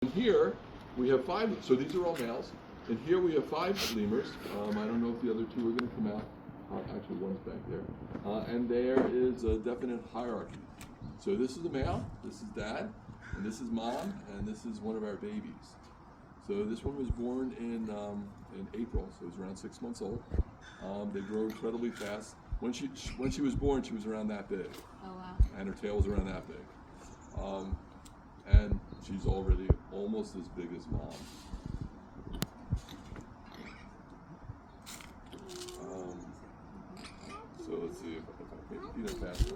And here we have 5, so these are all males. And here we have 5 lemurs. I don't know if the other 2 are going to come out. Actually, one's back there. And there is a definite hierarchy. So this is the male, this is dad, and this is mom, and this is one of our babies. So this one was born in April, so it was around 6 months old. They grow incredibly fast. When she was born, she was around that big. Oh wow! And her tail was around that big. And she's already almost as big as mom. So let's see if I can feed her faster.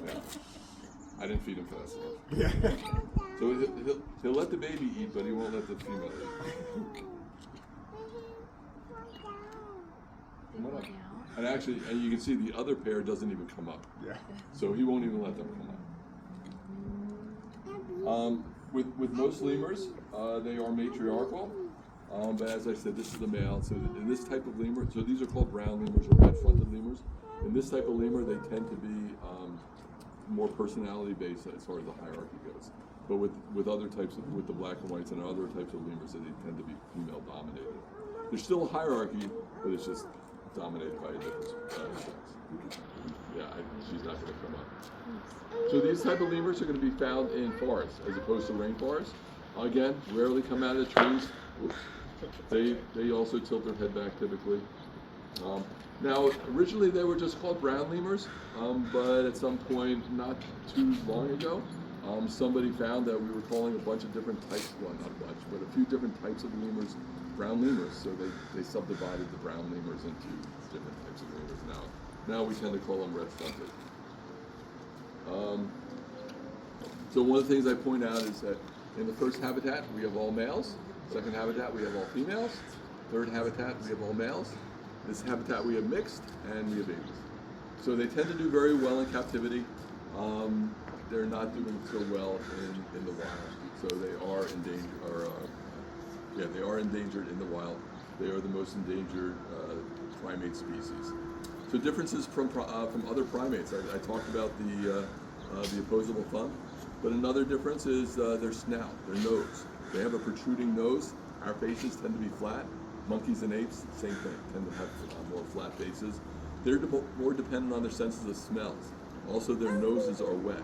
Yeah. I didn't feed him fast enough. So he'll let the baby eat, but he won't let the female eat. Come on up. And actually, and you can see the other pair doesn't even come up. Yeah. So he won't even let them come up. With most lemurs, they are matriarchal. But as I said, this is the male. So in this type of lemur, so these are called brown lemurs or red-fronted lemurs. In this type of lemur, they tend to be more personality-based as far as the hierarchy goes. But with other types, with the black and whites and other types of lemurs, they tend to be female-dominated. There's still a hierarchy, but it's just dominated by a different sex. Yeah, she's not going to come up. So these type of lemurs are going to be found in forests as opposed to rainforests. Again, rarely come out of the trees. They also tilt their head back typically. Now, originally they were just called brown lemurs, but at some point, not too long ago, somebody found that we were calling a bunch of different types, well not a bunch, but a few different types of lemurs brown lemurs. So they subdivided the brown lemurs into different types of lemurs. Now we tend to call them red-fronted. So one of the things I point out is that in the first habitat we have all males. Second habitat we have all females. Third habitat we have all males. This habitat we have mixed, and we have babies. So they tend to do very well in captivity. They're not doing so well in the wild. So they are they are endangered in the wild. They are the most endangered primate species. So differences from other primates. I talked about the opposable thumb, but another difference is their snout, their nose. They have a protruding nose. Our faces tend to be flat. Monkeys and apes, same thing, tend to have more flat faces. They're more dependent on their senses of smells. Also, their noses are wet,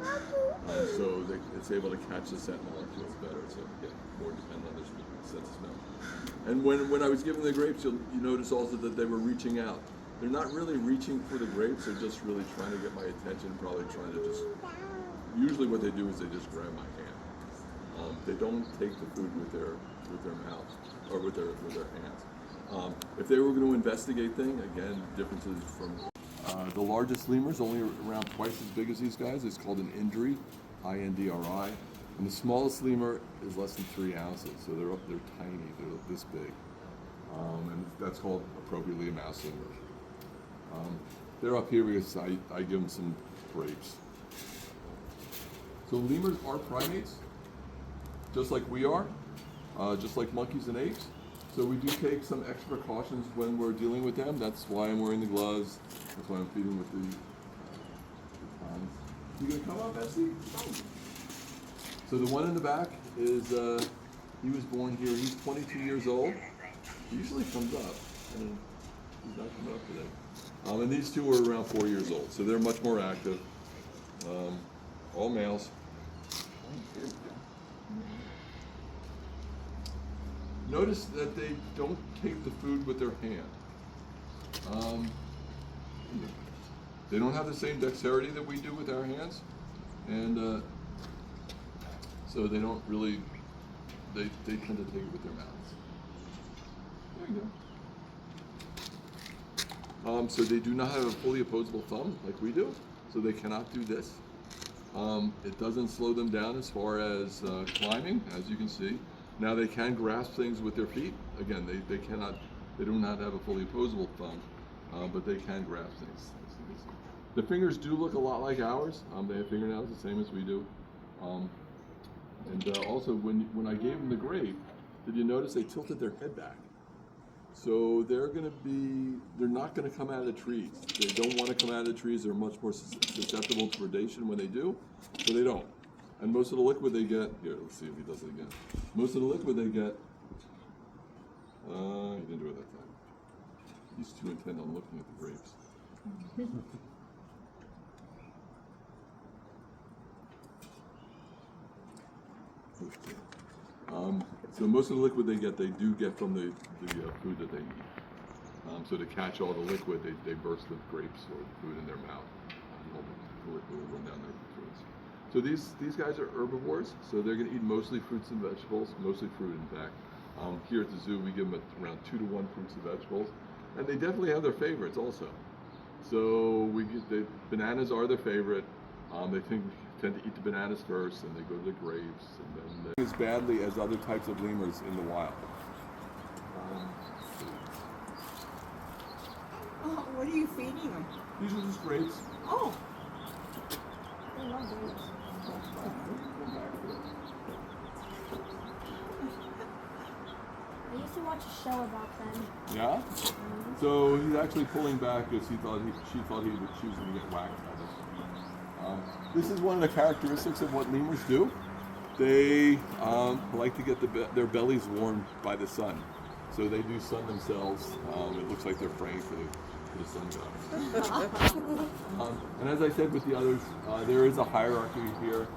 so it's able to catch the scent molecules better, so again, more dependent on their sense of smell. And when I was giving the grapes, you notice also that they were reaching out. They're not really reaching for the grapes, they're just really trying to get my attention, probably trying to just, usually what they do is they just grab my hand. They don't take the food with their mouths, or with their hands. If they were going to investigate things, again, differences from the largest lemurs, only around twice as big as these guys. It's called an indri, I-N-D-R-I. And the smallest lemur is less than 3 ounces, so they're tiny, they're this big. And that's called appropriately a mouse lemur. They're up here because I give them some grapes. So lemurs are primates, just like we are, just like monkeys and apes. So we do take some extra precautions when we're dealing with them. That's why I'm wearing the gloves. That's why I'm feeding with the ponds. You gonna come up, Bessie? So the one in the back is, he was born here. He's 22 years old. He usually comes up. And he's not coming up today. And these two are around 4 years old. So they're much more active. All males. Notice that they don't take the food with their hand. They don't have the same dexterity that we do with our hands, and so they don't really, they tend to take it with their mouths. There you go. So they do not have a fully opposable thumb like we do, so they cannot do this. It doesn't slow them down as far as climbing, as you can see. Now they can grasp things with their feet. Again, they do not have a fully opposable thumb, but they can grasp things. The fingers do look a lot like ours. They have fingernails the same as we do. And also, when I gave them the grape, did you notice they tilted their head back? So they're not going to come out of the trees. They don't want to come out of the trees. They're much more susceptible to predation when they do, so they don't. And most of the liquid they get, here, let's see if he does it again. Most of the liquid they get, he didn't do it that time. He's too intent on looking at the grapes. Okay. So most of the liquid they do get from the food that they eat. So to catch all the liquid, they burst the grapes or the food in their mouth. All the liquid will run down their throats. So these guys are herbivores, so they're going to eat mostly fruits and vegetables, mostly fruit in fact. Here at the zoo, we give them around 2 to 1 fruits and vegetables, and they definitely have their favorites also. So bananas are their favorite. They tend to eat the bananas first, and they go to the grapes, and then as badly as other types of lemurs in the wild. What are you feeding them? These are just grapes. Oh. I love grapes. I used to watch a show about them. Yeah? So he's actually pulling back because she thought she was going to get whacked by this. This is one of the characteristics of what lemurs do. They like to get their bellies warmed by the sun. So they do sun themselves. It looks like they're praying for the sun god. And as I said with the others, there is a hierarchy here.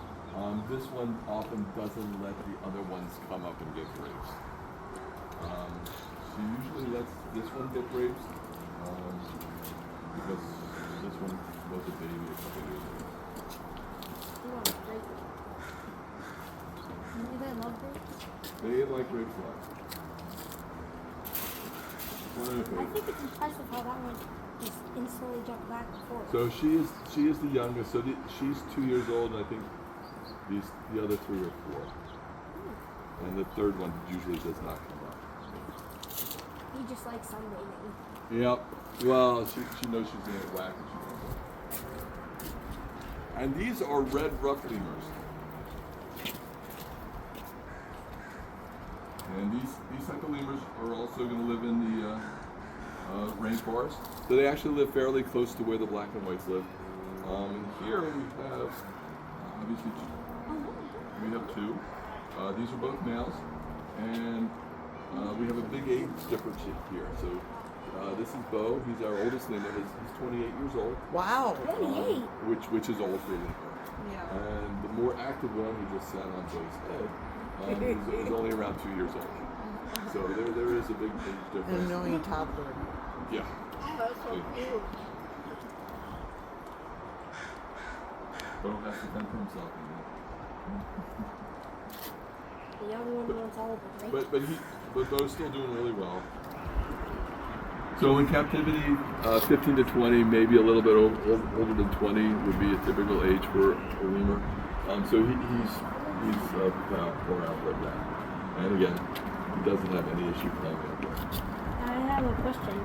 This one often doesn't let the other ones come up and get grapes. She usually lets this one get grapes because this one was a baby a couple years ago. You want grapes? Do they love grapes? They like grapes a lot. I think it's impressive how that one just instantly jumped back and forth. So she is the youngest. So she's 2 years old, and I think the other 3 are 4. And the third one usually does not come up. He just likes sunbathing. Yep. Well, she knows she's gonna get whacked and she won't. And these are red rough lemurs. And these type of lemurs are also going to live in the rainforest. So they actually live fairly close to where the black and whites live. Here we have, obviously, we have 2. These are both males. And we have a big age difference here. So this is Bo. He's our oldest lemur. He's 28 years old. Wow. 28. Which is old for a lemur. Yeah. And the more active one, who just sat on Bo's head, is only around 2 years old. So there is a big age An difference. annoying toddler. Yeah. Oh, that's so cute. Bo has to fend for himself. The young one wants all of it, right? But Bo's still doing really well. So in captivity, 15 to 20, maybe a little bit older than 20 would be a typical age for a lemur. So he's far outlived that. And again, he doesn't have any issue climbing up there. I have a question.